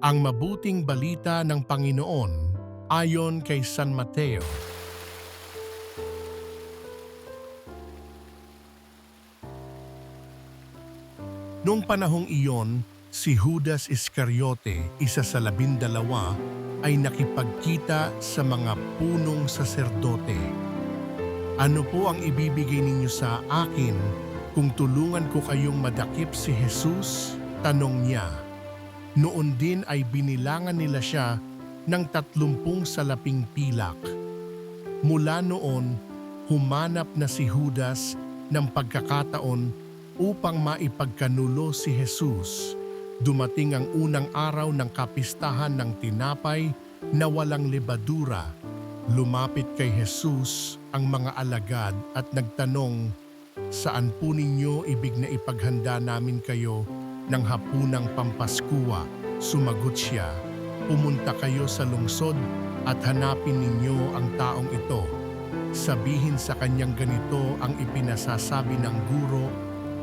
Ang mabuting balita ng Panginoon ayon kay San Mateo. Noong panahong iyon, si Judas Iscariote, isa sa 12, ay nakipagkita sa mga punong saserdote. Ano po ang ibibigay ninyo sa akin kung tulungan ko kayong madakip si Jesus? Tanong niya. Noon din ay binilangan nila siya ng 30 salaping pilak. Mula noon, humanap na si Judas ng pagkakataon upang maipagkanulo si Jesus. Dumating ang unang araw ng kapistahan ng tinapay na walang lebadura. Lumapit kay Jesus ang mga alagad at nagtanong, "Saan po ninyo ibig na ipaghanda namin kayo ng hapunang Pampaskuwa?" Sumagot siya, "Pumunta kayo sa lungsod at hanapin ninyo ang taong ito. Sabihin sa kanyang ganito ang ipinasasabi ng guro,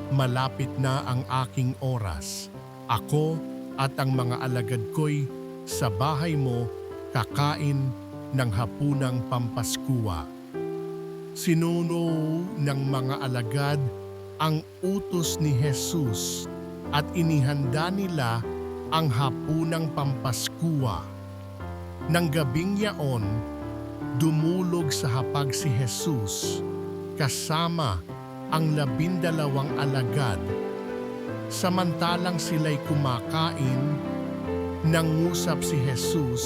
malapit na ang aking oras. Ako at ang mga alagad ko'y sa bahay mo kakain ng hapunang Pampaskuwa." Sinuno ng mga alagad ang utos ni Jesus at inihanda nila ang hapunang Pampaskuwa. Nang gabing yaon, dumulog sa hapag si Jesus kasama ang 12 alagad. Samantalang sila'y kumakain, nangusap si Jesus,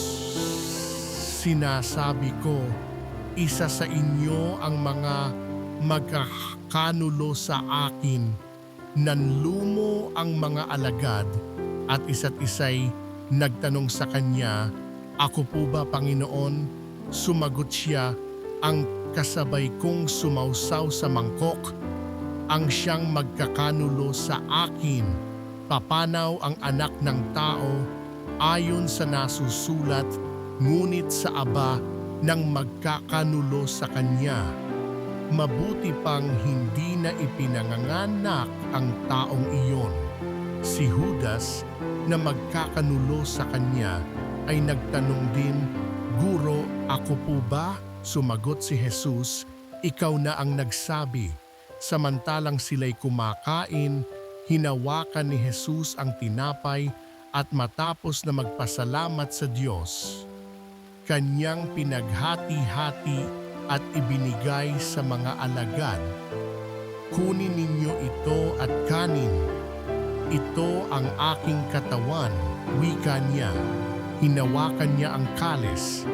"Sinasabi ko, isa sa inyo ang mga magkakanulo sa akin." Nanlumo ang mga alagad at isa't isa'y nagtanong sa kanya, "Ako po ba, Panginoon?" Sumagot siya, "Ang kasabay kong sumausaw sa mangkok ang siyang magkakanulo sa akin. Papanaw ang anak ng tao ayon sa nasusulat, ngunit sa aba ng magkakanulo sa kanya. Mabuti pang hindi na ipinanganganak ang taong iyon." Si Judas na magkakanulo sa kanya ay nagtanong din, "Guro, ako po ba?" Sumagot si Jesus, "Ikaw na ang nagsabi." Samantalang sila'y kumakain, hinawakan ni Jesus ang tinapay at matapos na magpasalamat sa Diyos, kanyang pinaghati-hati at ibinigay sa mga alagad. "Kunin ninyo ito at kanin. Ito ang aking katawan," wika niya. Hinawakan niya ang kalis,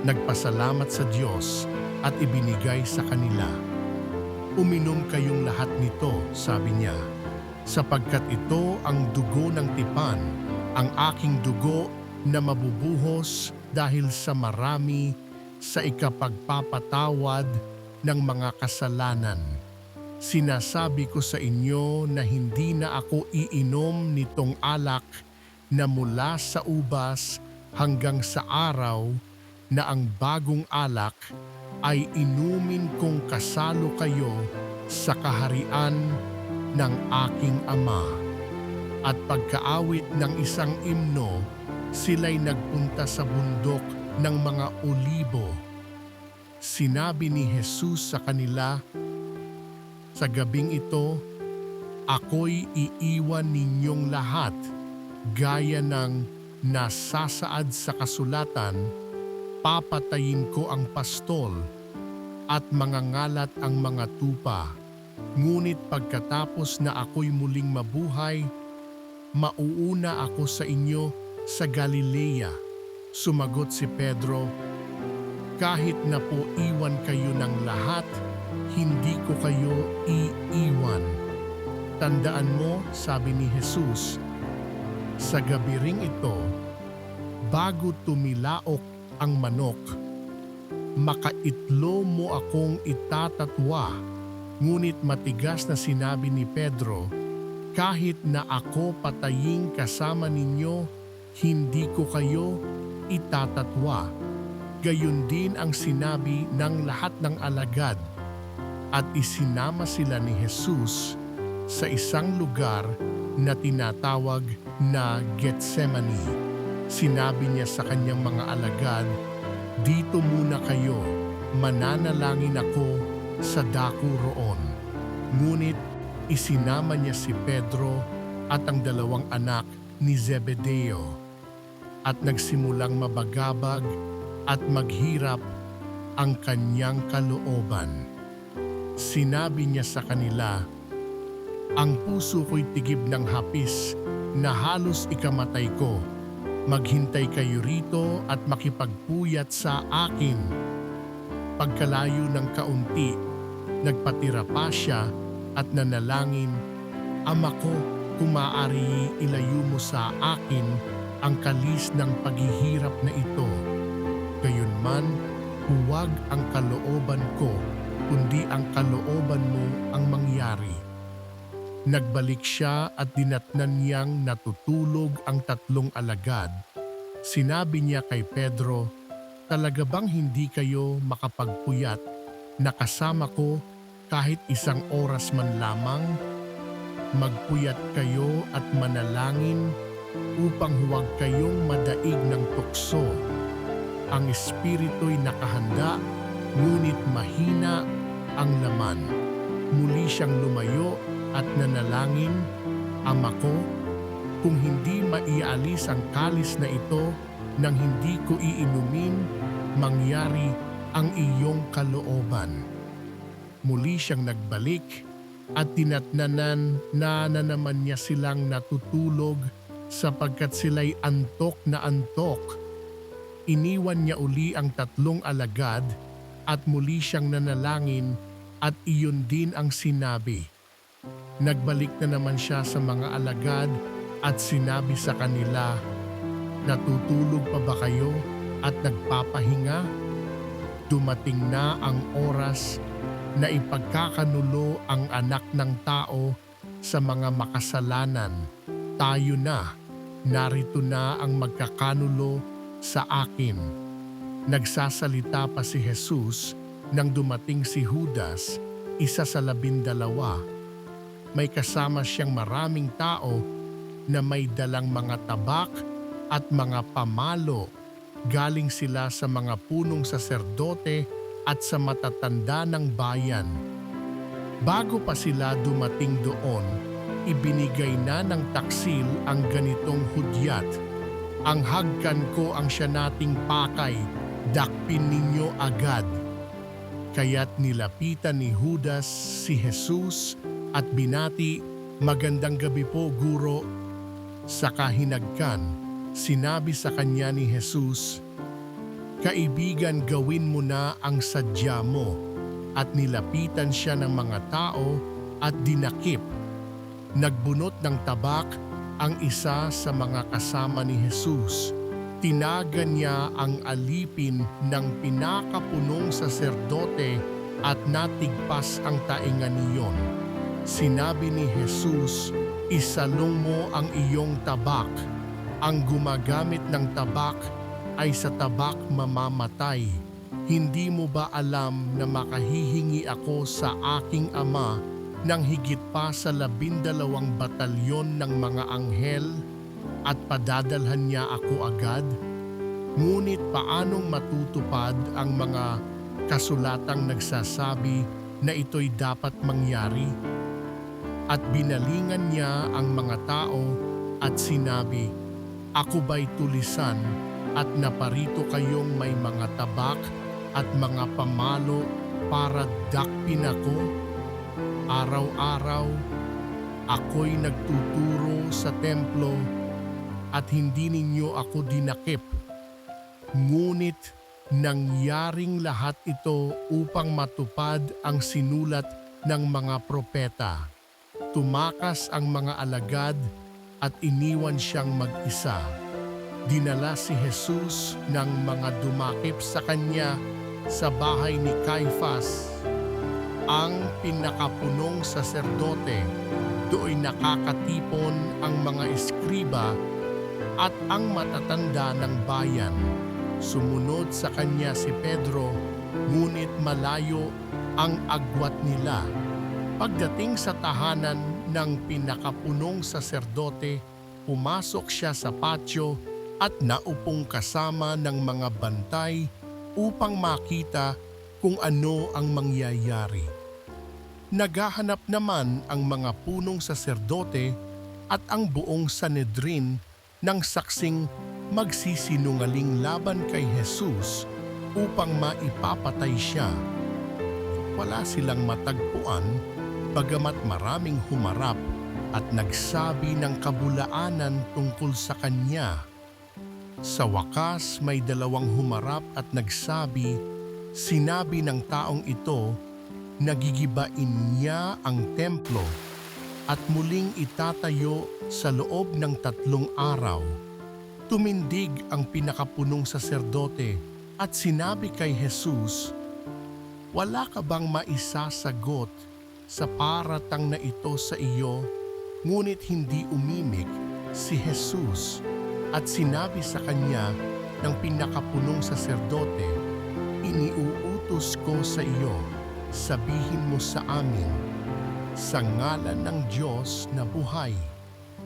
nagpasalamat sa Diyos at ibinigay sa kanila. "Uminom kayong lahat nito," sabi niya, "sapagkat ito ang dugo ng tipan, ang aking dugo na mabubuhos dahil sa marami sa ikapagpapatawad ng mga kasalanan. Sinasabi ko sa inyo na hindi na ako iinom nitong alak na mula sa ubas hanggang sa araw na ang bagong alak ay inumin kong kasalo kayo sa kaharian ng aking Ama." At pagkaawit ng isang imno, sila'y nagpunta sa bundok ng mga Olibo. Sinabi ni Jesus sa kanila, "Sa gabing ito, ako'y iiwan ninyong lahat, gaya ng nasasaad sa kasulatan, papatayin ko ang pastol at mangangalat ang mga tupa. Ngunit pagkatapos na ako'y muling mabuhay, mauuna ako sa inyo sa Galilea." Sumagot si Pedro, "Kahit na po iwan kayo ng lahat, hindi ko kayo iiwan." "Tandaan mo," sabi ni Jesus, "sa gabi ring ito, bago tumilaok ang manok, makaitlo mo akong itatatwa." Ngunit matigas na sinabi ni Pedro, "Kahit na ako pataying kasama ninyo, hindi ko kayo itatatwa." Gayon din ang sinabi ng lahat ng alagad, at isinama sila ni Jesus sa isang lugar na tinatawag na Getsemani. Sinabi niya sa kanyang mga alagad, "Dito muna kayo, mananalangin ako sa dako roon." Ngunit isinama niya si Pedro at ang dalawang anak ni Zebedeo at nagsimulang mabagabag at maghirap ang kanyang kalooban. Sinabi niya sa kanila, "Ang puso ko'y tigib ng hapis na halos ikamatay ko. Maghintay kayo rito at makipagpuyat sa akin." Pagkalayo ng kaunti, nagpatira pa siya at nanalangin, "Ama ko, kung maaari ilayo mo sa akin ang kalis ng paghihirap na ito. Gayunman, huwag ang kalooban ko, kundi ang kalooban mo ang mangyari." Nagbalik siya at dinatnan niyang natutulog ang tatlong alagad. Sinabi niya kay Pedro, "Talaga bang hindi kayo makapagpuyat na kasama ko kahit isang oras man lamang? Magpuyat kayo at manalangin upang huwag kayong madaig ng tukso. Ang espiritu'y nakahanda, ngunit mahina ang laman." Muli siyang lumayo at nanalangin, "Ama ko, kung hindi maialis ang kalis na ito nang hindi ko iinumin, mangyari ang iyong kalooban." Muli siyang nagbalik at tinatnanan na naman niya silang natutulog sapagkat sila'y antok na antok. Iniwan niya uli ang tatlong alagad at muli siyang nanalangin at iyon din ang sinabi. Nagbalik na naman siya sa mga alagad at sinabi sa kanila, "Natutulog pa ba kayo at nagpapahinga? Dumating na ang oras na ipagkakanulo ang anak ng tao sa mga makasalanan. Tayo na, narito na ang magkakanulo sa akin." Nagsasalita pa si Jesus nang dumating si Judas, isa sa 12. May kasama siyang maraming tao na may dalang mga tabak at mga pamalo. Galing sila sa mga punong saserdote at sa matatanda ng bayan. Bago pa sila dumating doon, ibinigay na ng taksil ang ganitong hudyat, "Ang hagkan ko ang siya nating pakay, dakpin ninyo agad." Kaya't nilapitan ni Judas si Jesus at binati, "Magandang gabi po, Guro." Sa kahinagkan, sinabi sa kanya ni Jesus, "Kaibigan, gawin mo na ang sadya mo." At nilapitan siya ng mga tao at dinakip. Nagbunot ng tabak ang isa sa mga kasama ni Jesus. Tinagan niya ang alipin ng pinakapunong saserdote at natigpas ang taingan niyon. Sinabi ni Jesus, "Isalong mo ang iyong tabak. Ang gumagamit ng tabak ay sa tabak mamamatay. Hindi mo ba alam na makahihingi ako sa aking Ama ng higit pa sa 12 batalyon ng mga anghel at padadalhan niya ako agad? Ngunit paanong matutupad ang mga kasulatang nagsasabi na ito'y dapat mangyari?" At binalingan niya ang mga tao at sinabi, "Ako ba'y tulisan at naparito kayong may mga tabak at mga pamalo para dakpin ako? Araw-araw, ako'y nagtuturo sa templo at hindi ninyo ako dinakip. Ngunit nangyaring lahat ito upang matupad ang sinulat ng mga propeta." Tumakas ang mga alagad at iniwan siyang mag-isa. Dinala si Jesus ng mga dumakip sa kanya sa bahay ni Caifás, ang pinakapunong saserdote. Do'y nakakatipon ang mga eskriba at ang matatanda ng bayan. Sumunod sa kanya si Pedro, ngunit malayo ang agwat nila. Pagdating sa tahanan ng pinakapunong saserdote, pumasok siya sa patio at naupong kasama ng mga bantay upang makita kung ano ang mangyayari. Naghahanap naman ang mga punong saserdote at ang buong Sanedrin ng saksing magsisinungaling laban kay Jesus upang maipapatay siya. Wala silang matagpuan bagamat maraming humarap at nagsabi ng kabulaanan tungkol sa kanya. Sa wakas may dalawang humarap at sinabi ng taong ito na gigibain niya ang templo at muling itatayo sa loob ng 3 araw. Tumindig ang pinakapunong saserdote at sinabi kay Jesus, "Wala ka bang maisasagot sa paratang na ito sa iyo?" Ngunit hindi umimik si Jesus at sinabi sa kanya ng pinakapunong saserdote, "Iniuutos ko sa iyo, sabihin mo sa amin, sa ngalan ng Diyos na buhay,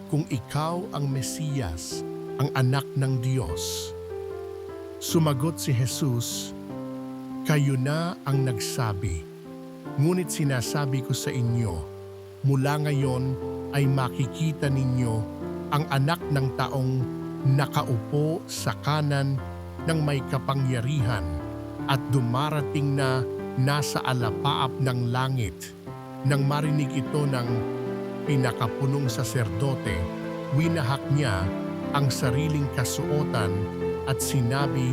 kung ikaw ang Mesiyas, ang anak ng Diyos." Sumagot si Jesus, "Kayo na ang nagsabi. Ngunit sinasabi ko sa inyo, mula ngayon ay makikita ninyo ang anak ng taong nakaupo sa kanan ng may kapangyarihan at dumarating na nasa alapaap ng langit." Nang marinig ito ng pinakapunong saserdote, winahak niya ang sariling kasuotan at sinabi,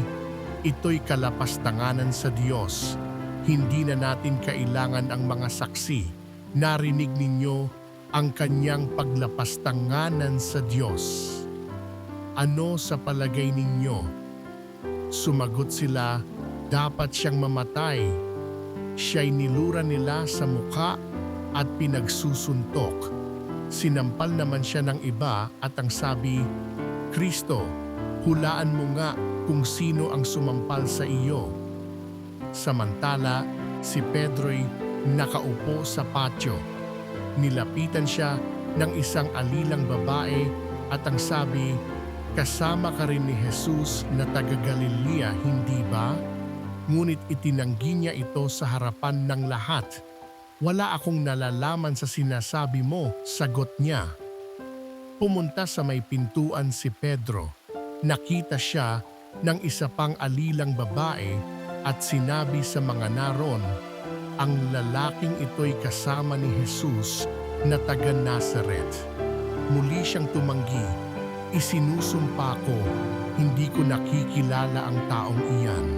"Ito'y kalapastanganan sa Diyos. Hindi na natin kailangan ang mga saksi. Narinig ninyo ang kanyang paglapastanganan sa Diyos. Ano sa palagay ninyo?" Sumagot sila, "Dapat siyang mamatay. Siya'y nilura nila sa mukha at pinagsusuntok. Sinampal naman siya ng iba at ang sabi, 'Kristo, hulaan mo nga kung sino ang sumampal sa iyo.'" Samantala, si Pedro'y nakaupo sa patio. Nilapitan siya ng isang alilang babae at ang sabi, "Kasama ka rin ni Jesus na taga-Galilea, hindi ba?" Ngunit itinanggi niya ito sa harapan ng lahat. "Wala akong nalalaman sa sinasabi mo," sagot niya. Pumunta sa may pintuan si Pedro. Nakita siya ng isa pang alilang babae at sinabi sa mga naroon, "Ang lalaking ito'y kasama ni Jesus na taga Nazaret." Muli siyang tumanggi, "Isinusumpa ko, hindi ko nakikilala ang taong iyan."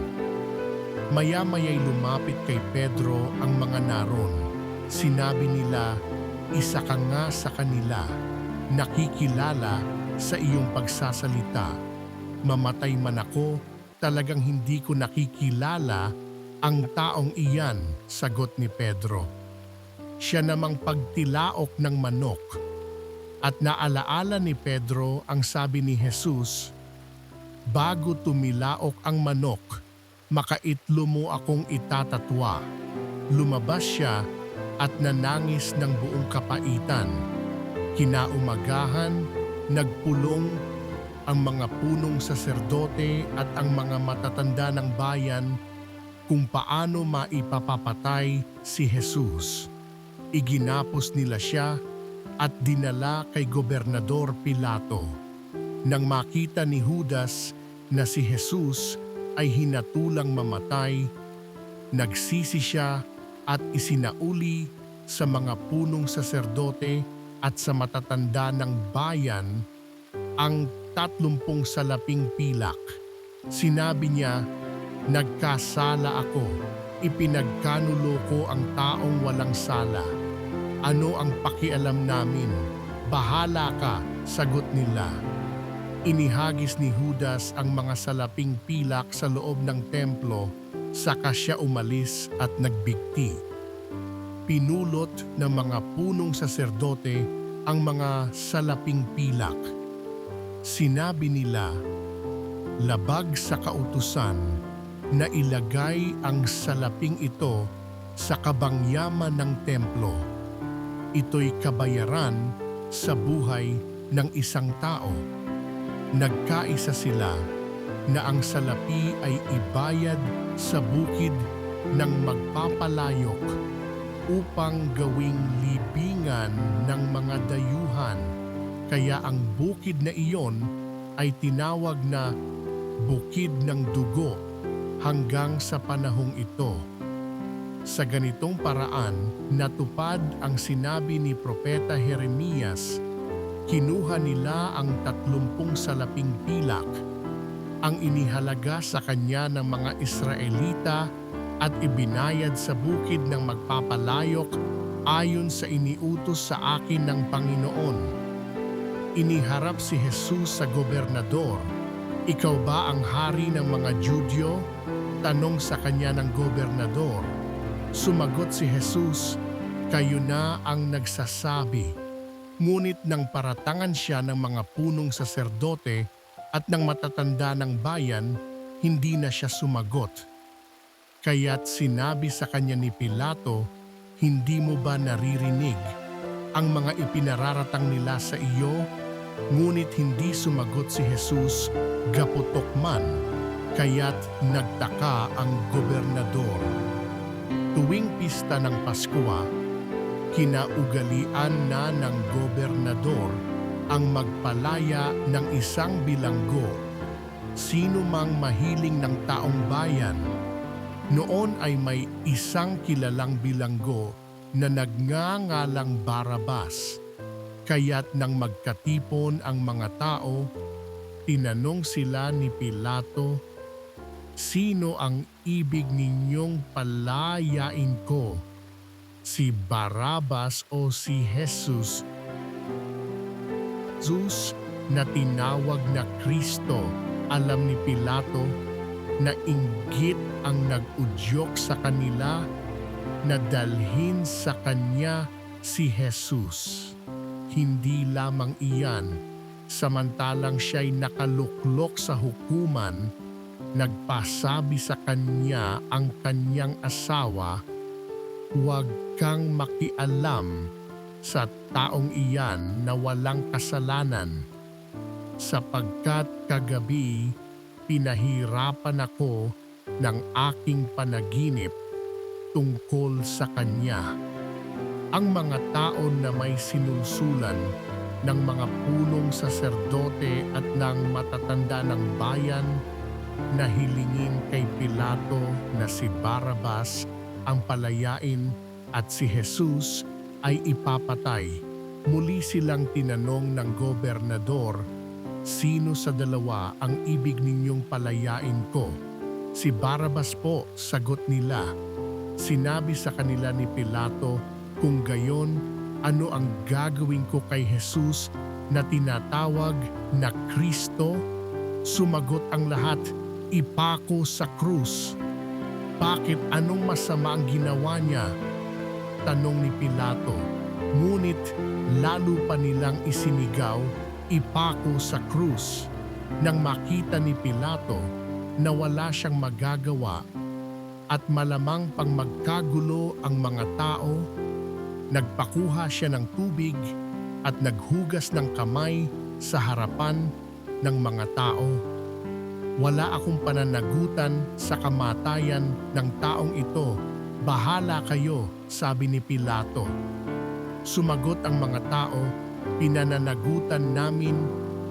Maya-maya'y lumapit kay Pedro ang mga naroon. Sinabi nila, "Isa ka nga sa kanila, nakikilala sa iyong pagsasalita. Mamatay man ako, talagang hindi ko nakikilala ang taong iyan," sagot ni Pedro. Siya namang pagtilaok ng manok. At naalaala ni Pedro ang sabi ni Jesus, "Bago tumilaok ang manok, makaitlo mo akong itatatwa." Lumabas siya at nanangis ng buong kapaitan. Kinaumagahan, nagpulong ang mga punong saserdote at ang mga matatanda ng bayan kung paano maipapapatay si Jesus. Iginapos nila siya at dinala kay Gobernador Pilato. Nang makita ni Judas na si Jesus ay hinatulang mamatay, nagsisi siya at isinauli sa mga punong saserdote at sa matatanda ng bayan ang 30 salaping pilak. Sinabi niya, "Nagkasala ako, ipinagkanulo ko ang taong walang sala. Ano ang pakialam namin? Bahala ka," sagot nila. Inihagis ni Judas ang mga salaping pilak sa loob ng templo, saka siya umalis at nagbigti. Pinulot ng mga punong saserdote ang mga salaping pilak. Sinabi nila, "Labag sa kautusan na ilagay ang salaping ito sa kabangyaman ng templo. Ito'y kabayaran sa buhay ng isang tao." Nagkaisa sila na ang salapi ay ibayad sa bukid ng magpapalayok upang gawing libingan ng mga dayuhan. Kaya ang bukid na iyon ay tinawag na Bukid ng Dugo hanggang sa panahong ito. Sa ganitong paraan, natupad ang sinabi ni Propeta Jeremias. Kinuha nila ang 30 salaping pilak, ang inihalaga sa kanya ng mga Israelita at ibinayad sa bukid ng magpapalayok ayon sa iniutos sa akin ng Panginoon. Iniharap si Jesus sa gobernador. Ikaw ba ang hari ng mga Judyo? Tanong sa kanya ng gobernador. Sumagot si Jesus, kayo na ang nagsasabi. Ngunit nang paratangan siya ng mga punong saserdote at ng matatanda ng bayan, hindi na siya sumagot. Kaya't sinabi sa kanya ni Pilato, hindi mo ba naririnig ang mga ipinararatang nila sa iyo? Ngunit hindi sumagot si Jesus, gaputok man, kaya't nagtaka ang gobernador. Tuwing pista ng Paskwa, kinaugalian na ng gobernador ang magpalaya ng isang bilanggo. Sino mang mahiling ng taong bayan. Noon ay may isang kilalang bilanggo na nagngangalang Barabas. Kaya't nang magkatipon ang mga tao, tinanong sila ni Pilato, sino ang ibig ninyong palayain ko? Si Barabas o si Jesus? Jesus na tinawag na Kristo. Alam ni Pilato na inggit ang nag-udyok sa kanila na dalhin sa kanya si Jesus. Hindi lamang iyan, samantalang siya'y nakaluklok sa hukuman, nagpasabi sa kanya ang kanyang asawa, huwag kang makialam sa taong iyan na walang kasalanan, sapagkat kagabi pinahirapan ako ng aking panaginip tungkol sa kanya. Ang mga tao na may sinulsulan ng mga punong saserdote at ng matatanda ng bayan na hilingin kay Pilato na si Barabas ang palayain at si Jesus ay ipapatay. Muli silang tinanong ng gobernador, sino sa dalawa ang ibig ninyong palayain ko? Si Barabas po, sagot nila. Sinabi sa kanila ni Pilato, kung gayon, ano ang gagawin ko kay Jesus na tinatawag na Kristo? Sumagot ang lahat, ipako sa krus. Bakit anong masama ang ginawa niya? Tanong ni Pilato. Ngunit lalo pa nilang isinigaw, ipako sa krus. Nang makita ni Pilato na wala siyang magagawa at malamang pang magkagulo ang mga tao, nagpakuha siya ng tubig at naghugas ng kamay sa harapan ng mga tao. Wala akong pananagutan sa kamatayan ng taong ito. Bahala kayo, sabi ni Pilato. Sumagot ang mga tao, pinananagutan namin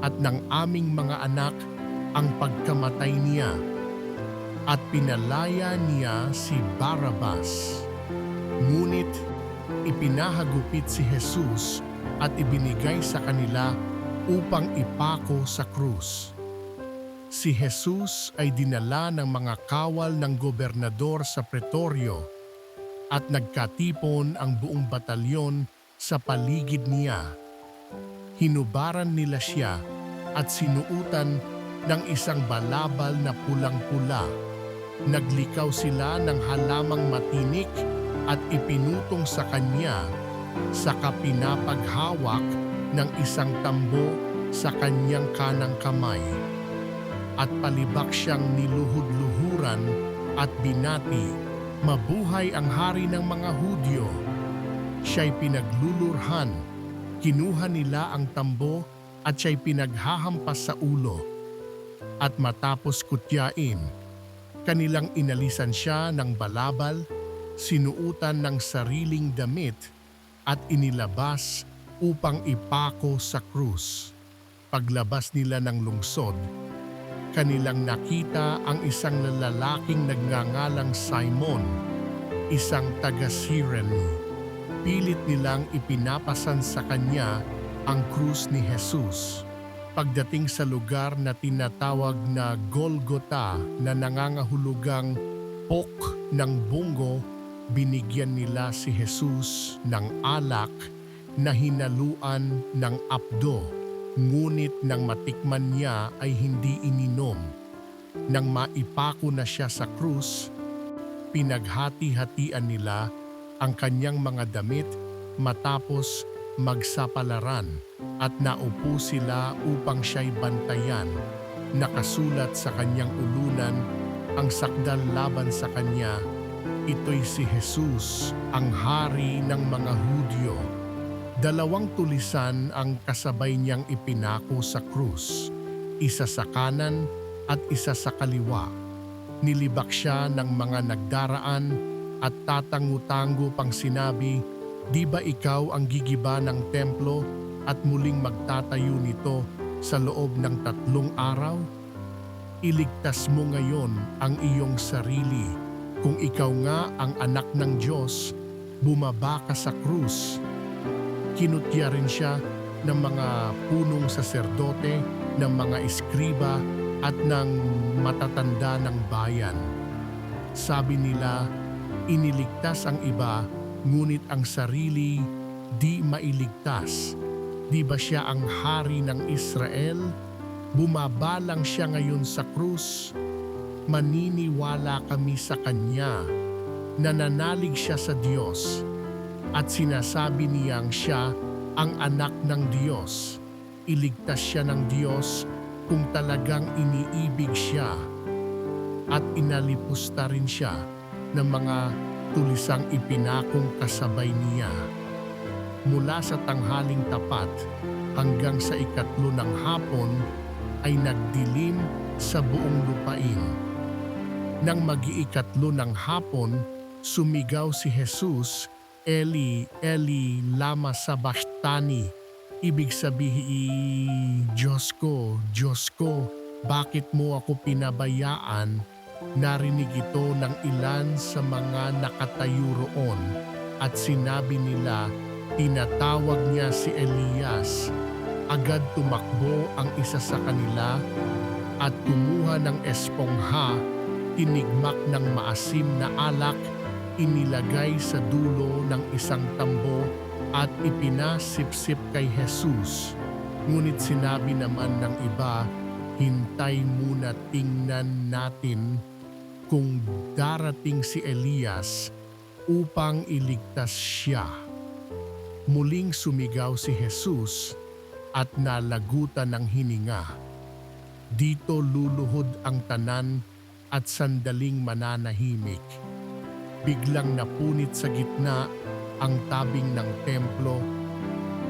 at ng aming mga anak ang pagkamatay niya at pinalaya niya si Barabas. Ngunit ipinahagupit si Jesus at ibinigay sa kanila upang ipako sa krus. Si Jesus ay dinala ng mga kawal ng gobernador sa pretoryo at nagkatipon ang buong batalyon sa paligid niya. Hinubaran nila siya at sinuutan ng isang balabal na pulang-pula. Naglikaw sila ng halamang matinik at ipinutong sa kanya, saka pinapaghawak ng isang tambo sa kanyang kanang kamay. At palibak siyang niluhod-luhuran at binati, mabuhay ang hari ng mga Hudyo. Siya'y pinaglulurhan, kinuha nila ang tambo at siya'y pinaghahampas sa ulo. At matapos kutyain, kanilang inalisan siya ng balabal, sinuutan ng sariling damit at inilabas upang ipako sa krus. Paglabas nila ng lungsod, kanilang nakita ang isang lalaking nagngangalang Simon, isang taga-Cyrene. Pilit nilang ipinapasan sa kanya ang krus ni Jesus. Pagdating sa lugar na tinatawag na Golgota na nangangahulugang pok ng bungo, binigyan nila si Jesus ng alak na hinaluan ng apdo. Ngunit nang matikman niya ay hindi ininom. Nang maipako na siya sa krus, pinaghati-hatian nila ang kanyang mga damit matapos magsapalaran at naupo sila upang siya'y bantayan. Nakasulat sa kanyang ulunan ang sakdal laban sa kanya, "Ito'y si Jesus, ang hari ng mga Hudyo." 2 tulisan ang kasabay niyang ipinako sa krus, isa sa kanan at isa sa kaliwa. Nilibak siya ng mga nagdaraan at tatangu-tango pang sinabi, "Di ba ikaw ang gigiba ng templo at muling magtatayo nito sa loob ng 3 araw? Iligtas mo ngayon ang iyong sarili. Kung ikaw nga ang anak ng Diyos, bumaba ka sa krus." Kinutya rin siya ng mga punong saserdote, ng mga eskriba at ng matatanda ng bayan. Sabi nila, iniligtas ang iba, ngunit ang sarili di mailigtas. Di ba siya ang hari ng Israel? Bumaba lang siya ngayon sa krus. Maniniwala kami sa kanya. Nananalig siya sa Diyos at sinasabi niyang siya ang anak ng Diyos. Iligtas siya ng Diyos kung talagang iniibig siya. At inalipusta rin siya ng mga tulisang ipinakong kasabay niya. Mula sa tanghaling tapat hanggang sa 3 ng hapon ay nagdilim sa buong lupain. Nang mag-3 ng hapon, sumigaw si Jesus, "Eli, Eli, lama sabachthani." Ibig sabihin, Diyos ko, bakit mo ako pinabayaan?" Narinig ito ng ilan sa mga nakatayo roon at sinabi nila, tinatawag niya si Elias. Agad tumakbo ang isa sa kanila at kumuha ng espongha, tinigmak ng maasim na alak, inilagay sa dulo ng isang tambo at ipinasipsip kay Jesus. Ngunit sinabi naman ng iba, "Hintay muna, tingnan natin kung darating si Elias upang iligtas siya." Muling sumigaw si Jesus at nalagutan ng hininga. Dito luluhod ang tanan at sandaling mananahimik. Biglang napunit sa gitna ang tabing ng templo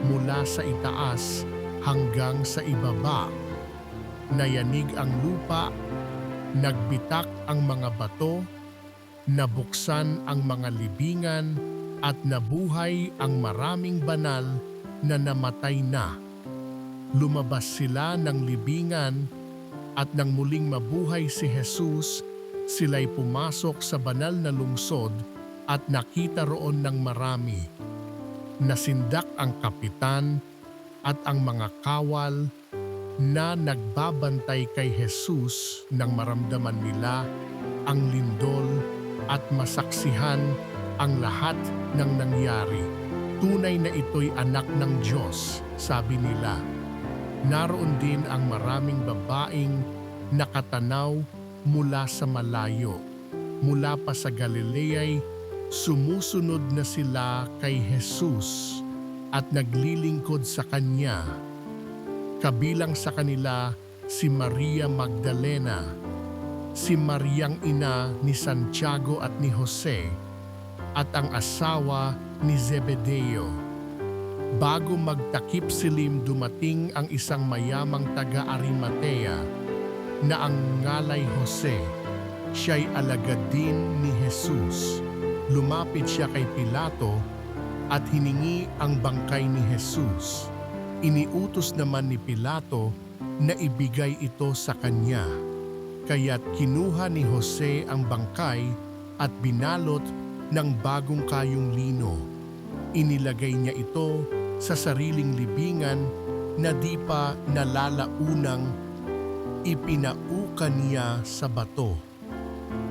mula sa itaas hanggang sa ibaba. Nayanig ang lupa, nagbitak ang mga bato, nabuksan ang mga libingan at nabuhay ang maraming banal na namatay na. Lumabas sila ng libingan at nang muling mabuhay si Jesus, sila'y pumasok sa banal na lungsod at nakita roon ng marami. Nasindak ang kapitan at ang mga kawal na nagbabantay kay Jesus nang maramdaman nila ang lindol at masaksihan ang lahat ng nangyari. Tunay na ito'y anak ng Diyos, sabi nila. Naroon din ang maraming babaeng nakatanaw mula sa malayo. Mula pa sa Galilea'y sumusunod na sila kay Jesus at naglilingkod sa Kanya. Kabilang sa kanila si Maria Magdalena, si Mariang ina ni Santiago at ni Jose, at ang asawa ni Zebedeo. Bago magtakip silim dumating ang isang mayamang taga-Arimatea na ang ngalay Jose. Siya'y alagad din ni Jesus. Lumapit siya kay Pilato at hiningi ang bangkay ni Jesus. Iniutos naman ni Pilato na ibigay ito sa kanya. Kaya't kinuha ni Jose ang bangkay at binalot ng bagong kayong lino. Inilagay niya ito sa sariling libingan na di pa nalalaunang ipinaukan niya sa bato.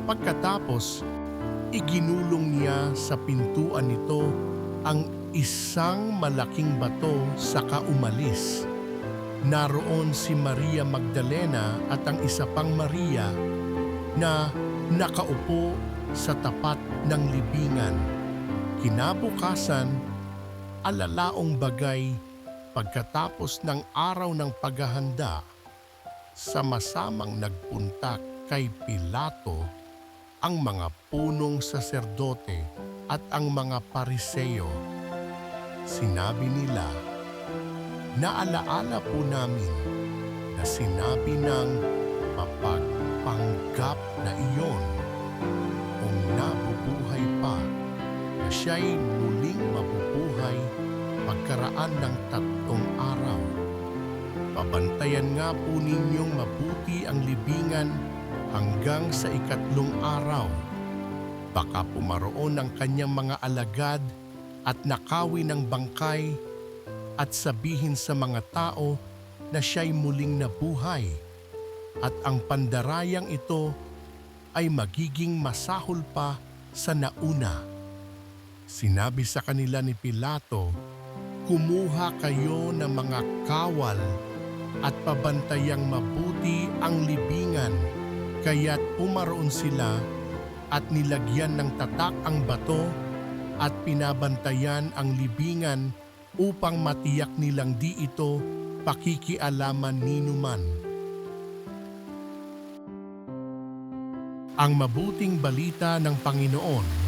Pagkatapos, iginulong niya sa pintuan nito ang isang malaking bato saka umalis. Naroon si Maria Magdalena at ang isa pang Maria na nakaupo sa tapat ng libingan. Kinabukasan, alalaong bagay pagkatapos ng araw ng paghahanda, sama-samang nagpunta kay Pilato ang mga punong saserdote at ang mga pariseo. Sinabi nila, "Naalaala po namin na sinabi ng mapagpanggap na iyon kung nabubuhay pa na siya'y muling mabubuhay pagkaraan ng 3 araw. Pabantayan nga po ninyong mabuti ang libingan hanggang sa 3 araw. Baka pumaroon ang kanyang mga alagad at nakawi ng bangkay at sabihin sa mga tao na siya'y muling nabuhay at ang pandarayang ito ay magiging masahol pa sa nauna." Sinabi sa kanila ni Pilato, "Kumuha kayo ng mga kawal at pabantayang mabuti ang libingan." Kaya't pumaroon sila at nilagyan ng tatak ang bato at pinabantayan ang libingan upang matiyak nilang di ito pakikialaman ninuman. Ang mabuting balita ng Panginoon.